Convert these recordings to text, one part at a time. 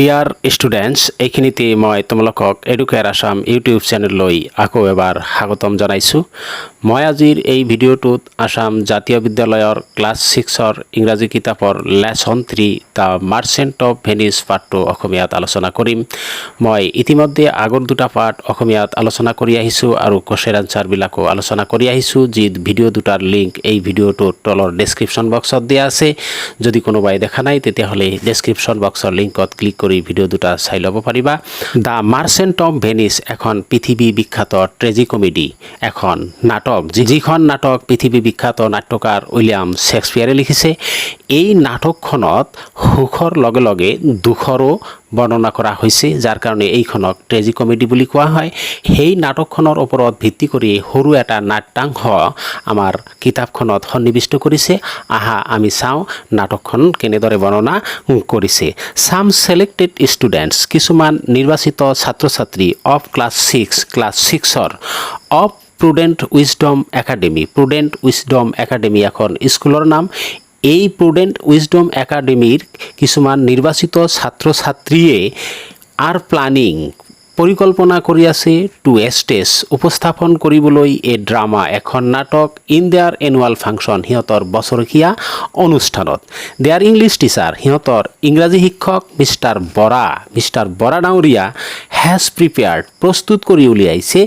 Dear students, এইখিনিতে মই তোমালোকক এডুকেয়াৰ আসাম ইউটিউব চেনেললৈ আকৌ এবাৰ স্বাগতম জনাইছোঁ। মই আজিৰ এই ভিডিঅ'টোত আসাম জাতীয় বিদ্যালয়ৰ ক্লাছ 6ৰ ইংৰাজী কিতাপৰ lesson 3 the merchant of Venice part 2 অসমীয়াত আলোচনা কৰিম। মই ইতিমধ্যে আগৰ দুটা পাৰ্ট অসমীয়াত আলোচনা কৰি আহিছোঁ আৰু কোৱেশ্যন আনচাৰবিলাকো আলোচনা কৰি আহিছোঁ, যি ভিডিঅ' দুটাৰ লিংক এই ভিডিঅ'টোৰ তলৰ ডেছক্ৰিপশ্যন বক্সত দিয়া আছে। যদি কোনোবাই দেখা নাই তেতিয়াহ'লে ডেছক্ৰিপশ্যন বক্সৰ লিংকত ক্লিক কৰি ভিডিঅ' দুটা চাই ল'ব পাৰিবা। দ্য মাৰ্চেণ্ট অফ ভেনিছ এখন পৃথিৱী বিখ্যাত ট্ৰেজিকমেডি, এখন নাটক, যিখন নাটক পৃথিৱী বিখ্যাত নাট্যকাৰ উইলিয়াম শ্বেক্সপিয়াৰে লিখিছে। এই নাটকখনত সুখৰ লগে লগে দুখৰো বৰ্ণনা কৰা হৈছে, যাৰ কাৰণে এইখনক ট্ৰেজিকমেডি বুলি কোৱা হয়। সেই নাটকখনৰ ওপৰত ভিত্তি কৰি সৰু এটা নাট্যাংশ আমাৰ কিতাপখনত সন্নিৱিষ্ট কৰিছে। আহা আমি চাওঁ নাটকখন কেনেদৰে বৰ্ণনা কৰিছে। চাম ছেলেক্টেড ষ্টুডেণ্টছ, কিছুমান নিৰ্বাচিত ছাত্ৰ ছাত্ৰী অফ ক্লাছ 6ৰ of Prudent Wisdom Academy. Prudent Wisdom Academy এখন স্কুলৰ নাম। এই প্ৰুডেণ্ট উইজডম একাডেমীৰ কিছুমান নিৰ্বাচিত ছাত্ৰ ছাত্ৰীয়ে প্লানিং পৰিকল্পনা কৰি আছে টু ষ্টেজ উপস্থাপন কৰিবলৈ এ ড্ৰামা, এখন নাটক ইন দেয়াৰ এনুৱেল ফাংচন, সিহঁতৰ বছৰেকীয়া অনুষ্ঠানত। দেয়াৰ ইংলিছ টিচাৰ, সিহঁতৰ ইংৰাজী শিক্ষক মিষ্টাৰ বৰা ডাঙৰীয়া হেজ প্ৰিপেয়াৰ্ড, প্ৰস্তুত কৰি উলিয়াইছে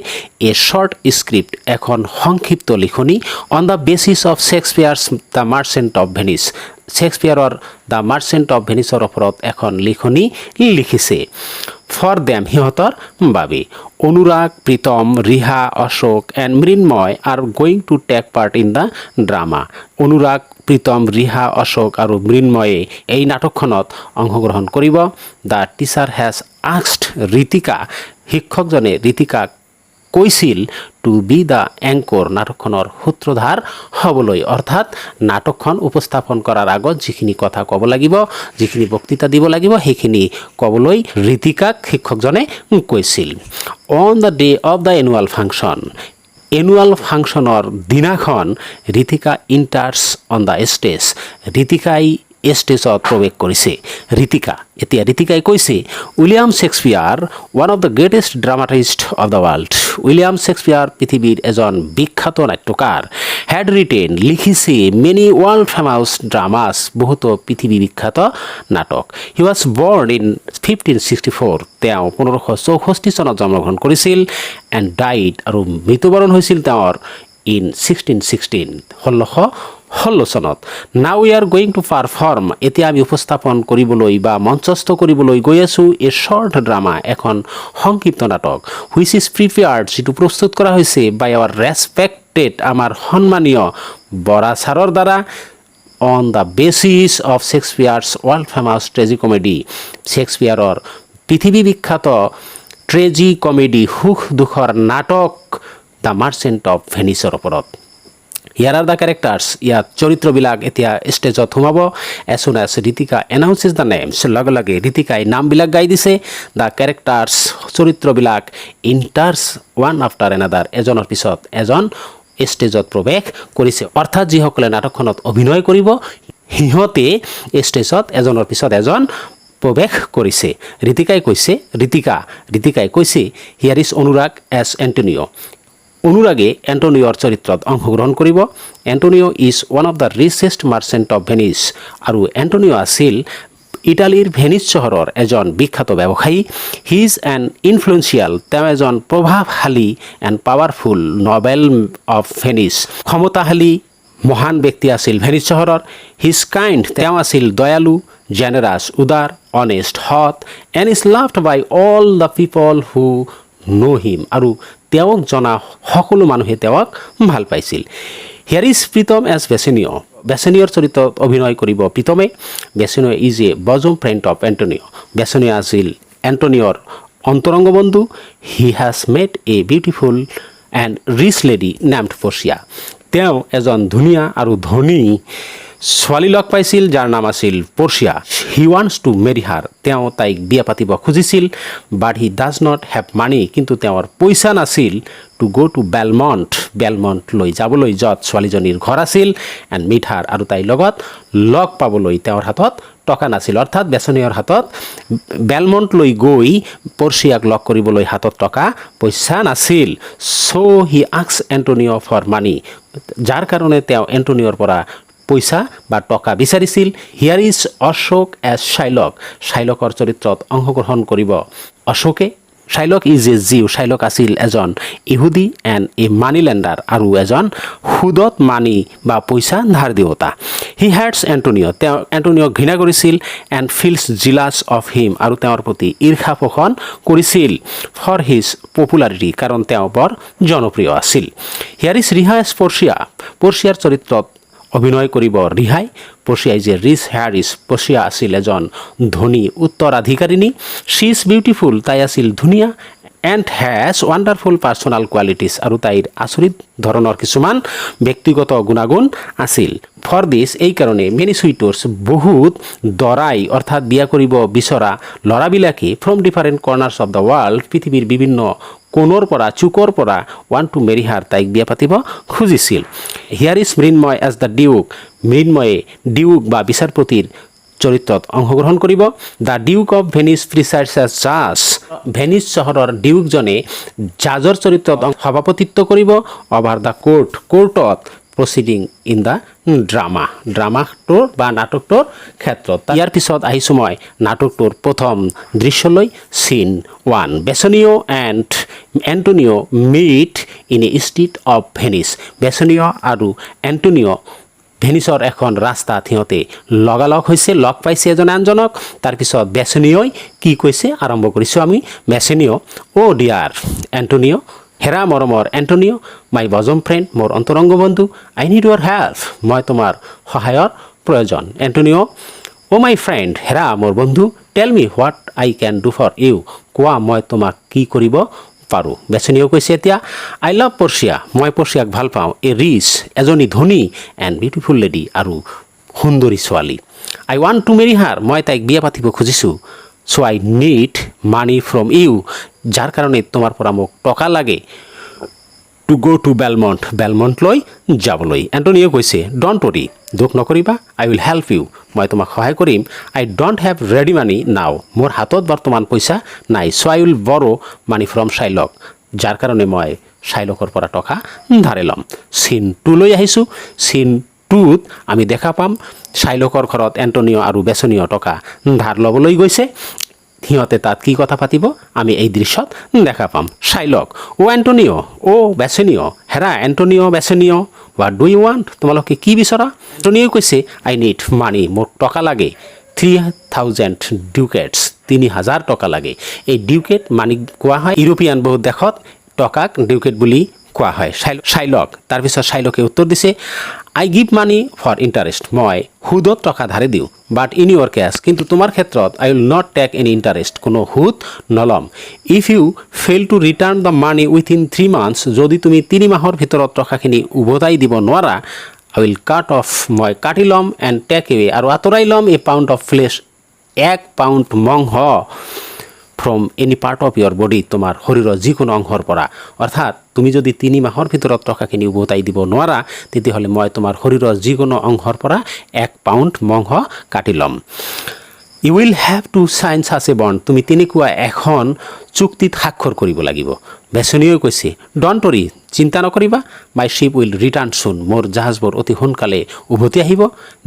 এ শ্বৰ্ট স্ক্ৰিপ্ট, এখন সংক্ষিপ্ত লিখনি on the basis of Shakespeare's the merchant of Venice. শ্বেক্সপিয়াৰৰ দ্য মাৰ্চেণ্ট অফ ভেনিছৰ ওপৰত এখন লিখনি লিখিছে। ফৰ দেম, সিহঁতৰ বাবে। Anurag, Pritam, Riha, Ashok and Mrinmoy are going to take part in the drama. Anurag, Pritam, Riha, Ashok আৰু মৃন্ময়ে এই নাটকখনত অংশগ্ৰহণ কৰিব। The teacher has asked Ritika, শিক্ষকজনে ঋতিকাক কৈছিল টু বি দ্য এংকৰ, নাটকখনৰ সূত্ৰধাৰ হ'বলৈ। অৰ্থাৎ নাটকখন উপস্থাপন কৰাৰ আগত যিখিনি কথা ক'ব লাগিব, যিখিনি বক্তৃতা দিব লাগিব, সেইখিনি ক'বলৈ ঋতিকাক শিক্ষকজনে কৈছিল। On the day of the annual function, annual ফাংচনৰ দিনাখন Ritika enters on the stage, ঋতিকাই ষ্টেজত প্ৰৱেশ কৰিছে। এতিয়া ঋতিকাই কৈছে, William Shakespeare one of the greatest dramatist of the world, William Shakespeare পৃথিৱীৰ এজন বিখ্যাত নাট্যকাৰ। হেড ৰিটেন, লিখিছে মেনি ৱৰ্ল্ড ফেমাছ ড্ৰামাছ, বহুতো পৃথিৱী বিখ্যাত নাটক। হি ৱাজ বৰ্ণ ইন 1564, তেওঁ 1564 চনত জন্মগ্ৰহণ কৰিছিল। এণ্ড ডাইড, আৰু মৃত্যুবৰণ হৈছিল তেওঁৰ ইন 1616 চনত। Now we are going two perform, এতিয়া আমি উপস্থাপন কৰিবলৈ বা মঞ্চস্থ কৰিবলৈ গৈ আছোঁ এ শ্বৰ্ট ড্ৰামা, এখন সংক্ষিপ্ত নাটক। হুইচ ইজ প্ৰিপেয়াৰ্ড, যিটো প্ৰস্তুত কৰা হৈছে বাই আৱাৰ ৰেছপেক্টেড, আমাৰ সন্মানীয় বৰা ছাৰৰ দ্বাৰা। On the basis of Shakespeare's world famous tragicomedy, শ্বেক্সপিয়াৰৰ পৃথিৱী বিখ্যাত ট্ৰেজিকমেডি, সুখ দুখৰ নাটক দ্য মাৰ্চেণ্ট অফ ভেনিছৰ ওপৰত। ইয়াৰ আৰ দ্য কেৰেক্টাৰ্ছ, ইয়াত চৰিত্ৰবিলাক এতিয়া ষ্টেজত সোমাব। As soon as Ritika announces the names, লগে লগে ঋতিকাই নামবিলাক গাই দিছে। দ্য কেৰেক্টাৰ্ছ, চৰিত্ৰবিলাক ইণ্টাৰ্ছ ওৱান আফটাৰ এনাডাৰ, এজনৰ পিছত এজন ষ্টেজত প্ৰৱেশ কৰিছে। অৰ্থাৎ যিসকলে নাটকখনত অভিনয় কৰিব সিহঁতে ষ্টেজত এজনৰ পিছত এজন প্ৰৱেশ কৰিছে। ঋতিকাই কৈছে here is Anurag as Antonio', অনুৰাগে এণ্টনিঅ'ৰ চৰিত্ৰত অংশগ্ৰহণ কৰিব। Antonio' is one of the richest merchant of Venice, আৰু এণ্টনিঅ' আছিল ইটালীৰ ভেনিছ চহৰৰ এজন বিখ্যাত ব্যৱসায়ী। হি ইজ এন ইনফ্লুৱেঞ্চিয়েল, তেওঁ এজন প্ৰভাৱশালী and powerful noble of Venice, ক্ষমতাশালী মহান ব্যক্তি আছিল ভেনিছ চহৰৰ। হিজ কাইণ্ড, তেওঁ আছিল দয়ালু, জেনেৰাছ, উদাৰ, অনেষ্ট, সৎ, and is loved by all the people who know him, আৰু তেওঁক জনা সকলো মানুহে তেওঁক ভাল পাইছিল। Here is Pritam as Bassanio', বেচেনিঅ'ৰ চৰিত্ৰত অভিনয় কৰিব প্ৰীতমে। Bassanio' is a bosom friend of Antonio', Bassanio' আছিল এণ্টনিঅ'ৰ অন্তৰংগ বন্ধু। He has made a beautiful and rich lady named Portia, তেওঁ এজন ধুনীয়া আৰু ধনী ছোৱালী লগ পাইছিল যাৰ নাম আছিল পৰ্চিয়া। হি ৱান্টছ টু মেৰি হাৰ, তেওঁ তাইক বিয়া পাতিব খুজিছিল। But he does not have money, কিন্তু তেওঁৰ পইচা নাছিল টু গ' টু বেলমণ্টলৈ যাবলৈ, য'ত ছোৱালীজনীৰ ঘৰ আছিল। এণ্ড মিট হাৰ, আৰু তাইৰ লগত লগ পাবলৈ তেওঁৰ হাতত টকা নাছিল অৰ্থাৎ বেছনিয়ৰ হাতত বেলমণ্ট লৈ গৈ পৰ্চিয়াক লগ কৰিবলৈ হাতত টকা পইচা নাছিল so he asked Antonio for money যাৰ কাৰণে তেওঁ এণ্টনিঅৰ পৰা পইচা বা টকা বিচাৰিছিল হিয়াৰ ইজ অশোক এজ শাইলকৰ চৰিত্ৰত অংশগ্ৰহণ কৰিব অশোকে Shylock is a Jew Shylock আছিল এজন ইহুদী এণ্ড এ মানি লেণ্ডাৰ আৰু এজন সুদত মানি বা পইচা ধাৰ দিওঁতা হি হেডছ এণ্টনিঅ তেওঁ এণ্টনিঅক ঘৃণা কৰিছিল এণ্ড ফিলছ জিলাছ অফ হিম আৰু তেওঁৰ প্ৰতি ঈৰ্ষা পোষণ কৰিছিল ফৰ হিজ পপুলাৰিটি কাৰণ তেওঁ বৰ জনপ্ৰিয় আছিল হিয়াৰ ইজ ৰিহা এজ পৰ্চিয়াৰ চৰিত্ৰত অভিনয় কৰিব ৰিহাই পৰ্চিয়া ইজ এ ৰিচ হেয়াৰিছ পৰ্চিয়া আছিল এজন ধনী উত্তৰাধিকাৰিণী শ্বি ইজ বিউটিফুল তাই আছিল ধুনীয়া এণ্ড হেজ ৱাণ্ডাৰফুল পাৰ্চনেল কোৱালিটিছ আৰু তাইৰ আচৰিত ধৰণৰ কিছুমান ব্যক্তিগত গুণাগুণ আছিল ফৰ দিছ এইকাৰণে মেনি চুইটৰ্ছ বহুত দৰাই অৰ্থাৎ বিয়া কৰিব বিচৰা ল'ৰাবিলাকে from different corners of the world পৃথিৱীৰ বিভিন্ন কোণৰ পৰা চুকৰ পৰা ওৱান টু মেৰি হাৰ তাইক বিয়া পাতিব খুজিছিল here is Mrinmoy as the মৃন্ময়ে ডিউক বা বিচাৰপতিৰ চৰিত্ৰত অংশগ্ৰহণ কৰিব the duke of Venice presides as জাজ ভেনিছ চহৰৰ ডিউকজনে জাজৰ চৰিত্ৰত সভাপতিত্ব কৰিব অভাৰ দ্য কোৰ্টত প্ৰচিডিং ইন দ্য ড্ৰামাটোৰ বা নাটকটোৰ ক্ষেত্ৰত ইয়াৰ পিছত আহিছোঁ মই নাটকটোৰ প্ৰথম দৃশ্যলৈ scene 1 Bassanio and Antonio meet in a street of Venice Bassanio আৰু এণ্টনিঅ ভেনিছৰ এখন ৰাস্তাত সিহঁতে লগালগ হৈছে লগ পাইছে এজনে আনজনক তাৰপিছত বেছনিঅই কি কৈছে আৰম্ভ কৰিছোঁ আমি বেছনিঅ অ' ডিয়াৰ এণ্টনিঅ হেৰা মৰমৰ এণ্টনিঅ মাই বজম ফ্ৰেণ্ড মোৰ অন্তৰংগ বন্ধু আই নিড ইউৰ হেল্প মই তোমাৰ সহায়ৰ প্ৰয়োজন এণ্টনিঅ অ' মাই ফ্ৰেণ্ড হেৰা মোৰ বন্ধু tell me what I can do for you কোৱা মই তোমাক কি কৰিব পাৰোঁ বেছনিঅ কৈছে এতিয়া আই লাভ পৰ্চিয়া মই পৰ্চিয়াক ভাল পাওঁ এ ৰিচ এজনী ধনী এণ্ড বিউটিফুল লেডি আৰু সুন্দৰী ছোৱালী আই ৱান্ট টু মেৰি হাৰ মই তাইক বিয়া পাতিব খুজিছোঁ চ' আই নিড মানি ফ্ৰম ইউ যাৰ কাৰণে তোমাৰ পৰা মোক টকা লাগে টু গ' টু বেলমণ্টলৈ যাবলৈ এণ্টনিঅ কৈছে ডণ্ট ৱৰি দুখ নকৰিবা আই উইল হেল্প ইউ মই তোমাক সহায় কৰিম আই ডণ্ট হেভ ৰেডি মানি নাও মোৰ হাতত বৰ্তমান পইচা নাই চ' আই উইল বৰ' মানি ফ্ৰম শাইলক যাৰ কাৰণে মই শাইলকৰ পৰা টকা ধাৰে ল'ম চিন 2 লৈ আহিছোঁ চিন 2ত আমি দেখা পাম শাইলকৰ ঘৰত এণ্টনিঅ আৰু বেছনিঅ টকা ধাৰ ল'বলৈ গৈছে সিহঁতে তাত কি কথা পাতিব আমি এই দৃশ্যত দেখা পাম শাইলক অ' এণ্টনিঅ অ' বেছনিঅ হেৰা Antonio Bassanio what do you want তোমালোকে কি বিচৰা এণ্টনিঅ কৈছে আই নিড মানি মোক টকা লাগে 3000 ডিউকেটছ 3000 টকা লাগে এই ডিউকেট মানি কোৱা হয় ইউৰোপীয়ান বহুত দেশত টকাক ডিউকেট বুলি কোৱা হয় শাইলক তাৰপিছত শাইলকে উত্তৰ দিছে আই গিভ মানি ফৰ ইণ্টাৰেষ্ট মই সুদত টকা ধাৰে দিওঁ বাট ইন ইউৰ কেছ কিন্তু তোমাৰ ক্ষেত্ৰত I will not take any interest কোনো সুদ নল'ম if you fail to return the money within 3 months যদি তুমি 3 মাহৰ ভিতৰত টকাখিনি উভতাই দিব নোৱাৰা আই উইল কাট অফ মই কাটি ল'ম এণ্ড টেক এৱে আৰু আঁতৰাই ল'ম a pound of flesh 1 pound মংহ from any part of your body তোমাৰ শৰীৰৰ যিকোনো অংশৰ পৰা অৰ্থাৎ তুমি যদি 3 মাহৰ ভিতৰত টকাখিনি উভতাই দিব নোৱাৰা তেতিয়াহ'লে মই তোমাৰ শৰীৰৰ যিকোনো অংশৰ পৰা 1 পাউণ্ড মংহ কাটি ল'ম you will have to sign such a bond তুমি তেনেকুৱা এখন চুক্তিত স্বাক্ষৰ কৰিব লাগিব বেছনিঅ কৈছে ডণ্ট ৱৰি চিন্তা নকৰিবা মাই শ্বিপ উইল ৰিটাৰ্ণ চুন মোৰ জাহাজবোৰ অতি সোনকালে উভতি আহিব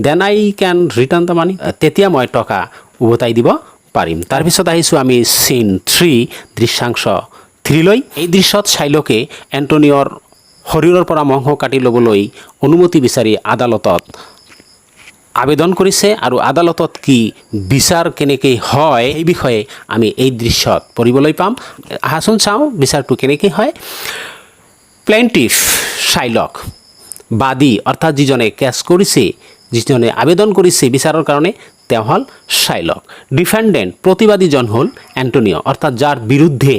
then I can return the money তেতিয়া মই টকা উভতাই দিব পাৰিম তাৰপিছত আহিছোঁ আমি চিন 3 দৃশ্যাংশ 3 লৈ এই দৃশ্যত শাইলকে এণ্টনিঅৰ শৰীৰৰ পৰা মংহ কাটি ল'বলৈ অনুমতি বিচাৰি আদালতত আবেদন কৰিছে আৰু আদালতত কি বিচাৰ কেনেকৈ হয় এই বিষয়ে আমি এই দৃশ্যত পঢ়িবলৈ পাম আহাচোন চাওঁ বিচাৰটো কেনেকৈ হয় প্লেইণ্টিফ শাইলক বাদী অৰ্থাৎ যিজনে কেছ কৰিছে যিজনে আবেদন কৰিছে বিচাৰৰ কাৰণে তেওঁ হ'ল শাইলক ডিফেণ্ডেণ্ট প্ৰতিবাদীজন হ'ল এণ্টনিঅ অৰ্থাৎ যাৰ বিৰুদ্ধে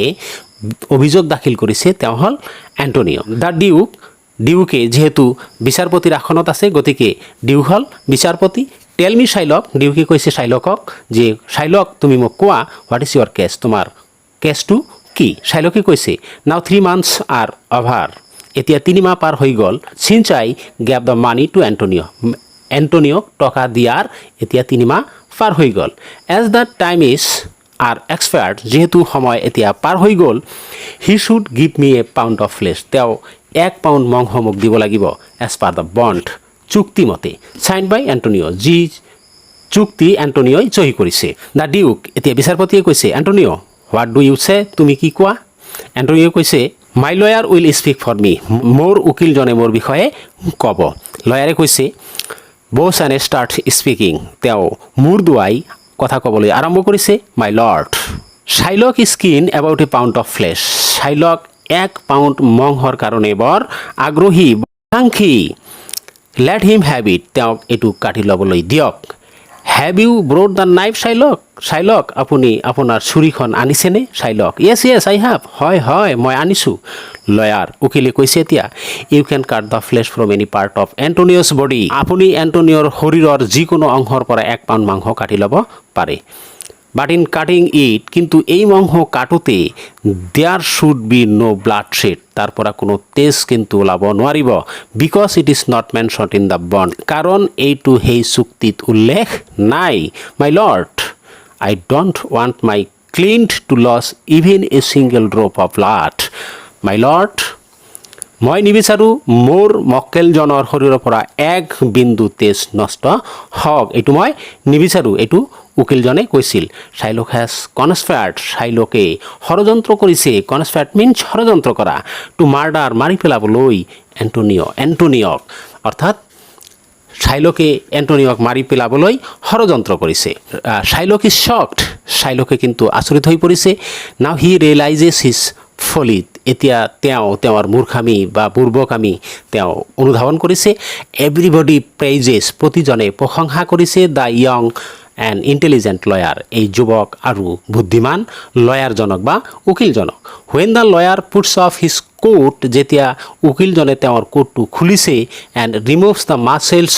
অভিযোগ দাখিল কৰিছে তেওঁ হ'ল এণ্টনিঅ দ্য ডিউকে যিহেতু বিচাৰপতিৰ আসনত আছে গতিকে ডিউক হ'ল বিচাৰপতি টেল মি শাইলক ডিউকে কৈছে শাইলকক যে শাইলক তুমি মোক কোৱা হোৱাট ইজ ইয়ৰ কেছ তোমাৰ কেছটো কি শাইলকে কৈছে নাও 3 মান্থছ আৰ অভাৰ এতিয়া 3 মাহ পাৰ হৈ গ'ল since I gave the money to Antonio টকা দিয়াৰ এতিয়া 3 মাহ পাৰ হৈ গ'ল as the time is are expired যিহেতু সময় এতিয়া পাৰ হৈ গ'ল he should give me a pound of flesh তেওঁ 1 পাউণ্ড মাংস মোক দিব লাগিব এজ পাৰ দ্য বণ্ড চুক্তিমতে চাইন বাই এণ্টনিঅ যি চুক্তি এণ্টনিঅই সহি কৰিছে দ্য ডিউক এতিয়া বিচাৰপতিয়ে কৈছে এণ্টনিঅ হোৱাট ডু ইউ চে তুমি কি কোৱা এণ্টনিঅই কৈছে মাই লয়াৰ উইল স্পীক ফৰ মি মোৰ উকিলজনে মোৰ বিষয়ে ক'ব লয়াৰে কৈছে বছ এণ্ড ষ্টাৰ্ট স্পীকিং তেওঁ মূৰ দুৱাই কথা ক'বলৈ আৰম্ভ কৰিছে my lord Shylock is keen about a pound of flesh Shylock 1 pound মাংসৰ কাৰণে বৰ আগ্ৰহী আকাংক্ষী লেট হিম হেভ ইট তেওঁক এইটো কাটি ল'বলৈ দিয়ক have you brought the knife Shylock আপুনি আপোনাৰ ছুৰীখন আনিছেনে শাইলক য়েছ আই হেভ হয় মই আনিছোঁ লয়াৰ উকিলে কৈছে এতিয়া you can cut the flesh from any part of Antonio's body আপুনি এণ্টনিঅ'ৰ শৰীৰৰ যিকোনো অংশৰ পৰা 1 পাউণ্ড মাংস কাটি ল'ব পাৰে বাট ইন কাটিং ইট কিন্তু এই মাংস কাটোতে there should be no' bloodshed তাৰ পৰা কোনো তেজ কিন্তু ওলাব নোৱাৰিব because it is not mentioned in the bond কাৰণ এইটো সেই চুক্তিত উল্লেখ নাই my lord I don't want my client to lose even a single drop of blood my lord মই নিবিচাৰোঁ মোৰ মক্কেলজনৰ শৰীৰৰ পৰা 1 বিন্দু তেজ নষ্ট হওক এইটো মই নিবিচাৰোঁ এইটো উকিলজনে কৈছিল শাইলক হেজ কনস্পায়াৰ্ড শাইলকে ষড়যন্ত্ৰ কৰিছে কনস্পায়াৰ্ড মিনছ ষড়যন্ত্ৰ কৰা টু মাৰ্ডাৰ মাৰি পেলাবলৈ এণ্টনিঅক অৰ্থাৎ শাইলকে এণ্টনিঅক মাৰি পেলাবলৈ ষড়যন্ত্ৰ কৰিছে শাইলক ইজ শ্বকড শাইলকে কিন্তু আচৰিত হৈ পৰিছে নাও হি ৰিয়েলাইজেছ হিজ ফলিত এতিয়া তেওঁৰ মূৰ্খামি বা বুৰ্বকামি তেওঁ অনুধাৱন কৰিছে এভৰিবডি প্ৰেইজেছ প্ৰতিজনে প্ৰশংসা কৰিছে the young and intelligent lawyer এই যুৱক আৰু বুদ্ধিমান লয়াৰজনক বা উকিলজনক when the lawyer puts off his coat যেতিয়া উকিলজনে তেওঁৰ কোটটো খুলিছে and removes the muscles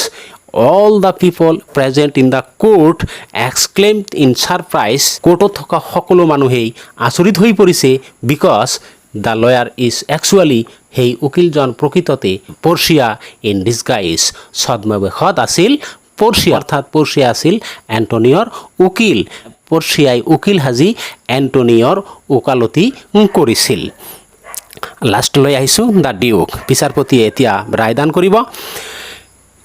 all the people present in the court exclaimed in surprise কোৰ্টত থকা সকলো মানুহেই আচৰিত হৈ পৰিছে because the lawyer is actually সেই উকিলজন প্ৰকৃততে পৰ্চিয়া ইন ডিছগাইজ ছদ্মবেশত আছিল পৰ্চিয়া অৰ্থাৎ পৰ্চিয়া আছিল এণ্টনিঅ'ৰ উকিল পৰ্চিয়াই উকিল সাজি এণ্টনিঅ'ৰ ওকালতি কৰিছিল লাষ্টলৈ আহিছোঁ দ্য ডিউক বিচাৰপতিয়ে এতিয়া ৰায়দান কৰিব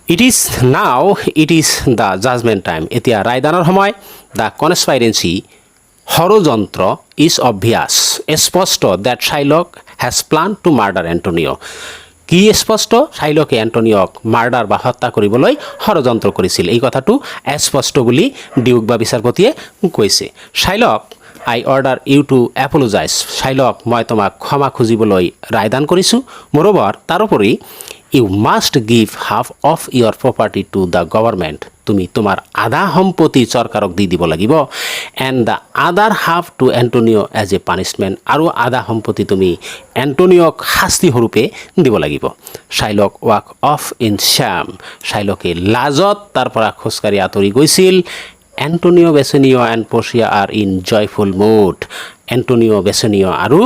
it is the judgment time এতিয়া ৰায়দানৰ সময় দ্য কনস্পাইৰেঞ্চি ষড়যন্ত্ৰ ইজ অবভিয়াছ স্পষ্ট that Shylock has plan to murder Antonio কি স্পষ্ট শাইলকে এণ্টনিঅক মাৰ্ডাৰ বা হত্যা কৰিবলৈ ষড়যন্ত্ৰ কৰিছিল এই কথাটো স্পষ্ট বুলি ডিউক বা বিচাৰপতিয়ে কৈছে Shylock I order you to apologize Shylock মই তোমাক ক্ষমা খুজিবলৈ ৰায়দান কৰিছোঁ মোৰ'ভাৰ তাৰোপৰি you must give half of your property to the government তুমি তোমাৰ আধা সম্পত্তি চৰকাৰক দি দিব লাগিব and the other half to Antonio as a punishment আৰু আধা সম্পত্তি তুমি এণ্টনিঅক শাস্তি স্বৰূপে দিব লাগিব Shylock walk off in shame শাইলকে লাজত তাৰ পৰা খোজকাঢ়ি আঁতৰি গৈছিল Antonio Bassanio and পৰ্চিয়া are in joyful mood Antonio Bassanio আৰু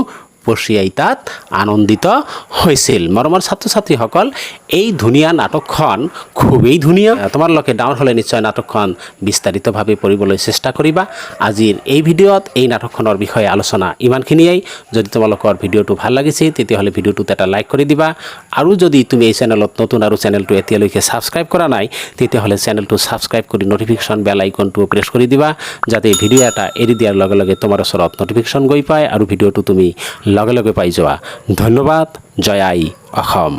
পৰ্চিয়াই তাত আনন্দিত হৈছিল মৰমৰ ছাত্ৰ ছাত্ৰীসকল এই ধুনীয়া নাটকখন খুবেই ধুনীয়া তোমালোকে ডাউনলোড হ'লে নিশ্চয় নাটকখন বিস্তাৰিতভাৱে পঢ়িবলৈ চেষ্টা কৰিবা আজিৰ এই ভিডিঅ'ত এই নাটকখনৰ বিষয়ে আলোচনা ইমানখিনিয়েই যদি তোমালোকৰ ভিডিঅ'টো ভাল লাগিছে তেতিয়াহ'লে ভিডিঅ'টোত এটা লাইক কৰি দিবা আৰু যদি তুমি এই চেনেলত নতুন আৰু চেনেলটো এতিয়ালৈকে ছাবস্ক্ৰাইব কৰা নাই তেতিয়াহ'লে চেনেলটো ছাবস্ক্ৰাইব কৰি নটিফিকেশ্যন বেল আইকনটো প্ৰেছ কৰি দিবা যাতে ভিডিঅ' এটা এৰি দিয়াৰ লগে লগে তোমাৰ ওচৰত নটিফিকেশ্যন গৈ পায় আৰু ভিডিঅ'টো তুমি লগে লগে পাই যোৱা ধন্যবাদ জয় আই অসম